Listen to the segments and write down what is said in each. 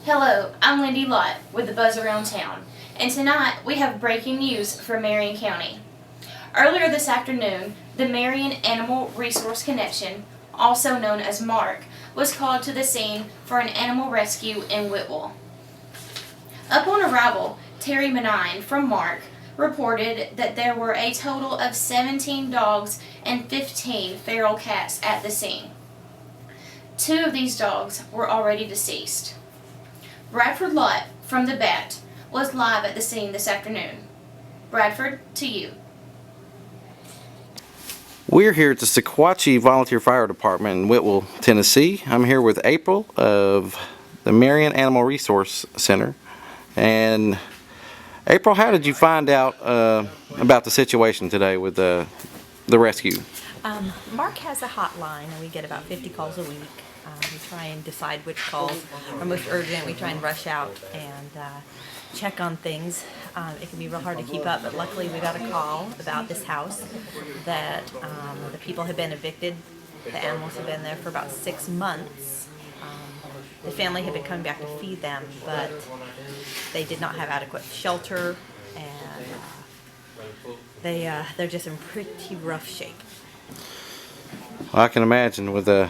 Hello, I'm Lindy Lott with the Buzz Around Town, and tonight we have breaking news from Marion County. Earlier this afternoon, the Marion Animal Resource Connection, also known as MARC, was called to the scene for an animal rescue in Whitwell. Upon arrival, Terry Manine from MARC reported that there were a total of 17 dogs and 15 feral cats at the scene. 2 of these dogs were already deceased. Bradford Lott from the D.A.R.T was live at the scene this afternoon. Bradford, to you. We're here at the Sequatchie Volunteer Fire Department in Whitwell, Tennessee. I'm here with April of the Marion Animal Resource Center. And April, how did you find out about the situation today with the rescue? MARC has a hotline, and we get about 50 calls a week. We try and decide which calls are most urgent. We try and rush out and check on things. It can be real hard to keep up, but luckily we got a call about this house that the people have been evicted. The animals have been there for about 6 months. The family had been coming back to feed them, but they did not have adequate shelter, and they're just in pretty rough shape. Well, I can imagine with the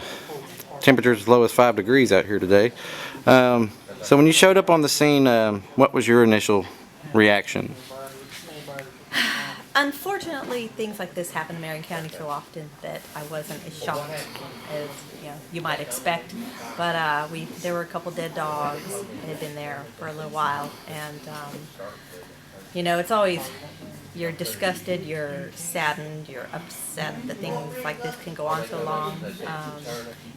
temperatures as low as 5 degrees out here today. So when you showed up on the scene, what was your initial reaction? Unfortunately, things like this happen in Marion County so often that I wasn't as shocked as you might expect. But there were a couple dead dogs that had been there for a little while, and it's always, you're disgusted, you're saddened, you're upset that things like this can go on so long.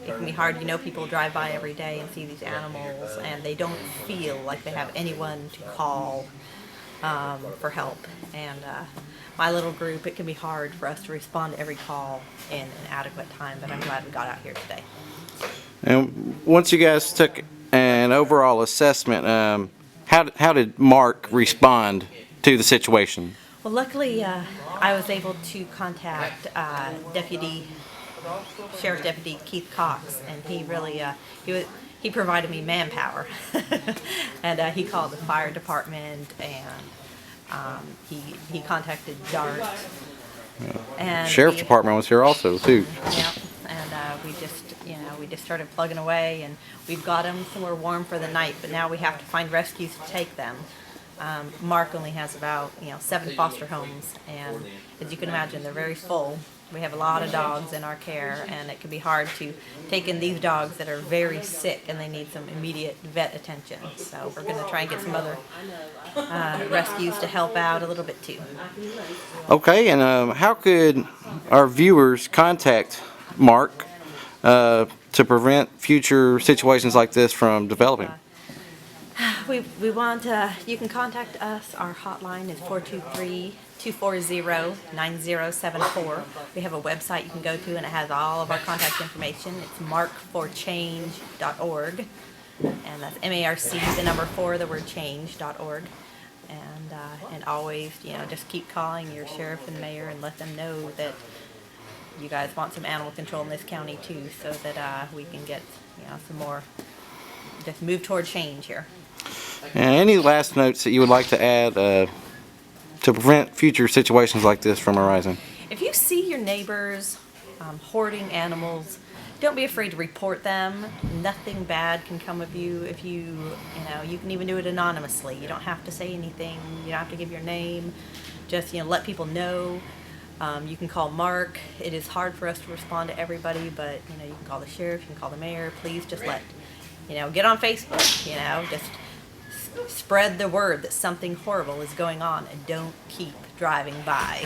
It can be hard. People drive by every day and see these animals, and they don't feel like they have anyone to call for help. And my little group, it can be hard for us to respond to every call in an adequate time, but I'm glad we got out here today. And once you guys took an overall assessment, how did MARC respond to the situation? Well, luckily, I was able to contact Sheriff Deputy Keith Cox, and he really he provided me manpower, and he called the fire department, and he contacted D.A.R.T. And Sheriff's Department was here also too. Yeah, and we just started plugging away, and we've got them somewhere warm for the night, but now we have to find rescues to take them. MARC only has about 7 foster homes, and as you can imagine, they're very full. We have a lot of dogs in our care, and it can be hard to take in these dogs that are very sick and they need some immediate vet attention. So we're going to try and get some other rescues to help out a little bit too. Okay, and how could our viewers contact MARC to prevent future situations like this from developing? We want you can contact us. Our hotline is 423-240-9074. We have a website you can go to, and it has all of our contact information. It's markforchange.org, and that's M.A.R.C, the number 4, the word change.org. And always, just keep calling your sheriff and mayor and let them know that you guys want some animal control in this county too, so that we can get some more, just move toward change here. And any last notes that you would like to add to prevent future situations like this from arising? If you see your neighbors hoarding animals, don't be afraid to report them. Nothing bad can come of you if you can even do it anonymously. You don't have to say anything. You don't have to give your name. Just let people know. You can call MARC. It is hard for us to respond to everybody, but you can call the sheriff, you can call the mayor. Please just get on Facebook. Just spread the word that something horrible is going on, and don't keep driving by.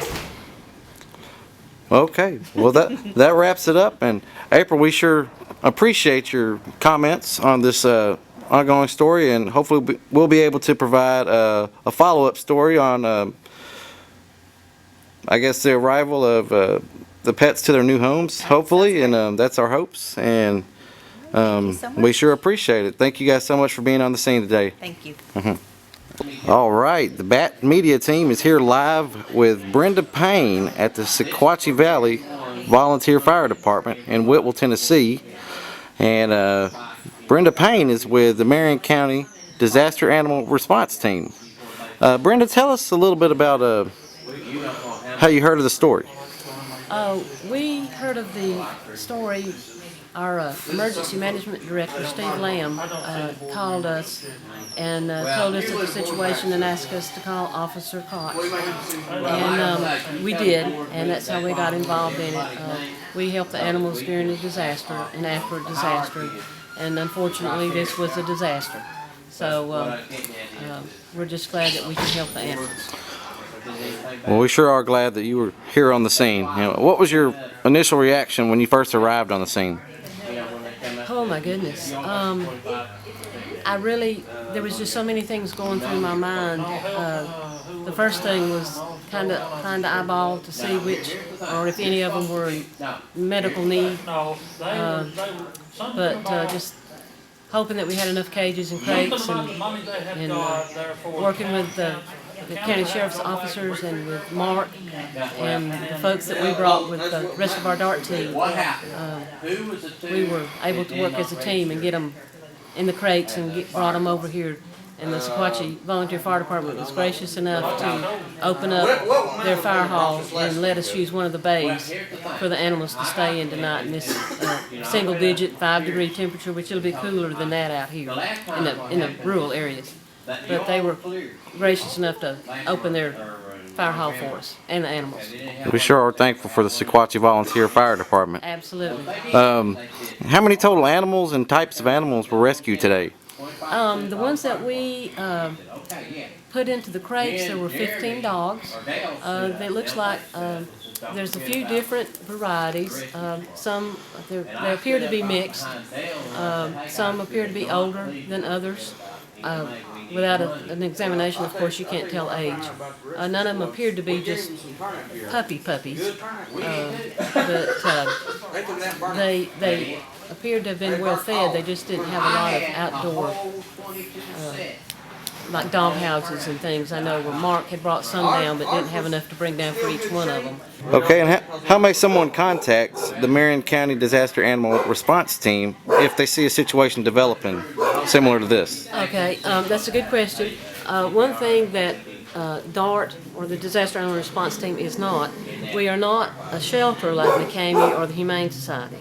Okay, well that wraps it up. And April, we sure appreciate your comments on this ongoing story, and hopefully we'll be able to provide a follow-up story on I guess the arrival of the pets to their new homes, hopefully, and that's our hopes. And we sure appreciate it. Thank you guys so much for being on the scene today. Thank you. All right, the BAT media team is here live with Brenda Payne at the Sequatchie Valley Volunteer Fire Department in Whitwell, Tennessee. And Brenda Payne is with the Marion County Disaster Animal Response Team. Brenda, tell us a little bit about how you heard of the story. We heard of the story. Our emergency management director, Steve Lamb, called us and told us of the situation and asked us to call Officer Cox. And we did, and that's how we got involved in it. We helped the animals during a disaster and after a disaster, and unfortunately this was a disaster. So we're just glad that we can help the animals. Well, we sure are glad that you were here on the scene. What was your initial reaction when you first arrived on the scene? Oh my goodness. There was just so many things going through my mind. The first thing was kind of eyeball to see which, or if any of them were in medical need. But just hoping that we had enough cages and crates, and working with the county sheriff's officers and with MARC and the folks that we brought with the rest of our D.A.R.T team. We were able to work as a team and get them in the crates and brought them over here. And the Sequatchie Volunteer Fire Department was gracious enough to open up their fire hall and let us use one of the bays for the animals to stay in tonight in this single-digit 5-degree temperature, which will be cooler than that out here in the rural areas. But they were gracious enough to open their fire hall for us and the animals. We sure are thankful for the Sequatchie Volunteer Fire Department. Absolutely. How many total animals and types of animals were rescued today? The ones that we put into the crates, there were 15 dogs. It looks like there's a few different varieties. Some they appear to be mixed. Some appear to be older than others. Without an examination, of course, you can't tell age. None of them appeared to be just puppies, but they appeared to have been well fed. They just didn't have a lot of outdoor, like dog houses and things. I know where MARC had brought some down, but didn't have enough to bring down for each one of them. Okay, and how may someone contact the Marion County Disaster Animal Response Team if they see a situation developing similar to this? Okay, that's a good question. One thing that D.A.R.T, or the Disaster Animal Response Team, is not, we are not a shelter like McCamey or the Humane Society.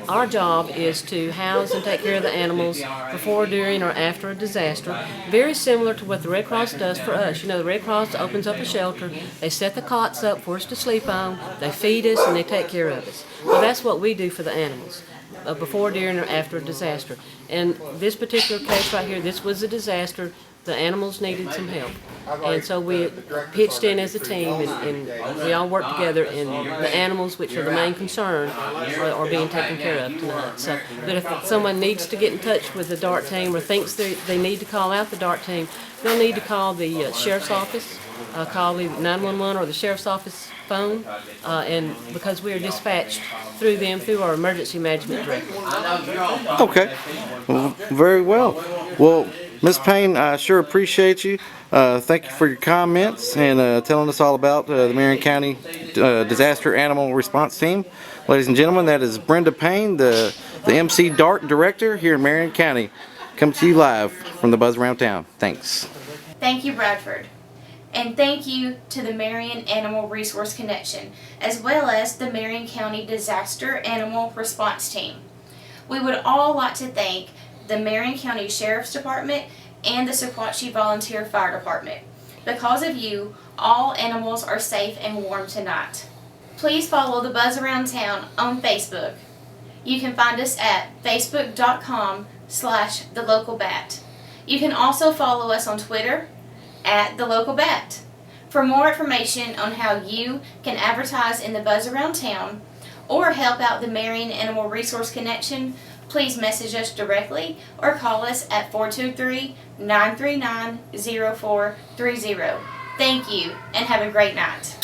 Our job is to house and take care of the animals before, during, or after a disaster, very similar to what the Red Cross does for us. You know, the Red Cross opens up a shelter, they set the cots up for us to sleep on, they feed us, and they take care of us. Well, that's what we do for the animals, before, during, or after a disaster. And this particular case right here, this was a disaster. The animals needed some help. And so we pitched in as a team, and we all worked together, and the animals, which are the main concern, are being taken care of tonight. So, but if someone needs to get in touch with the D.A.R.T team or thinks they need to call out the D.A.R.T team, they'll need to call the sheriff's office, call the 911 or the sheriff's office phone, and because we are dispatched through them through our emergency management director. Okay, well, very well. Well, Ms. Payne, I sure appreciate you. Thank you for your comments and telling us all about the Marion County Disaster Animal Response Team. Ladies and gentlemen, that is Brenda Payne, the MC D.A.R.T Director here in Marion County, coming to you live from the Buzz Around Town. Thanks. Thank you, Bradford. And thank you to the Marion Animal Resource Connection, as well as the Marion County Disaster Animal Response Team. We would all like to thank the Marion County Sheriff's Department and the Sequatchie Volunteer Fire Department. Because of you, all animals are safe and warm tonight. Please follow the Buzz Around Town on Facebook. You can find us at facebook.com/thelocalbat. You can also follow us on Twitter @thelocalbat. For more information on how you can advertise in the Buzz Around Town or help out the Marion Animal Resource Connection, please message us directly or call us at 423-939-0430. Thank you and have a great night.